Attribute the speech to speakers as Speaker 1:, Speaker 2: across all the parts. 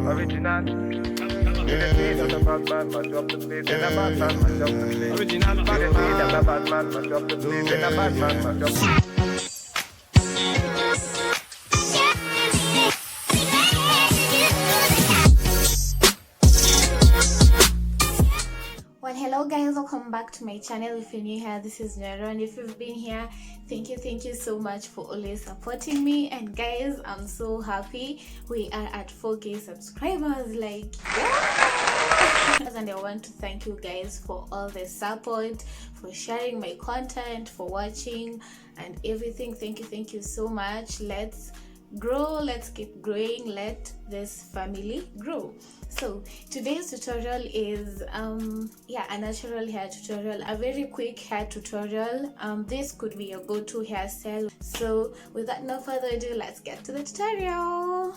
Speaker 1: Original. That a bad man, mash up the place. And a bad man, mash up the place. Original bad man. That a bad man, mash up the place. And a bad man, mash up the place.
Speaker 2: Well, hello guys, welcome back to my channel. If you're new here, this is Nyoero, and if you've been here, thank you so much for always supporting me. And guys, I'm so happy we are at 4K subscribers, like yeah! And I want to thank you guys for all the support, for sharing my content, for watching and everything. Thank you so much. Let's grow, let's keep growing, let this family grow. So today's tutorial is a natural hair tutorial, a very quick hair tutorial. This could be your go-to hairstyle. So without no further ado, let's get to the tutorial.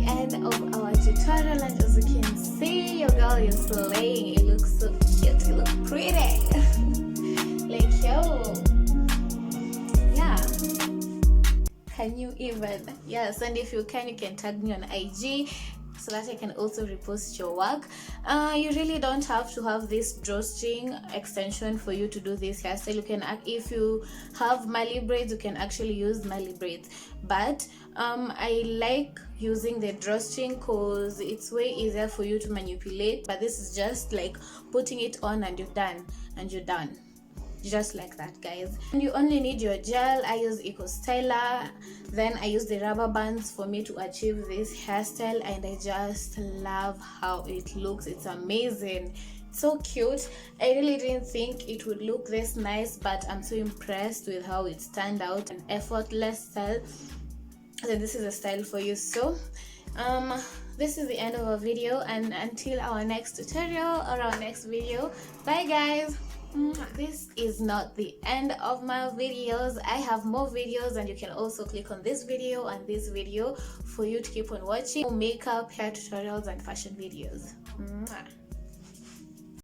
Speaker 2: end of our tutorial, and as you can see, your girl is slaying. It looks so cute, it looks pretty. Like, yo, yeah, can you even? Yes, and if you can tag me on IG so that I can also repost your work. You really don't have to have this drawstring extension for you to do this hairstyle. You can, if you have Mali braids, you can actually use Mali braids, but I like using the drawstring because it's way easier for you to manipulate. But this is just like putting it on and you're done, just like that, guys. And you only need your gel. I use Eco Styler, then I use the rubber bands for me to achieve this hairstyle, and I just love how it looks. It's amazing, so cute. I really didn't think it would look this nice, but I'm so impressed with how it turned out. An effortless style. Then this is a style for you. So this is the end of our video, and until our next tutorial or our next video, bye guys. This is not the end of my videos. I have more videos, and you can also click on this video and this video for you to keep on watching makeup, hair tutorials, and fashion videos.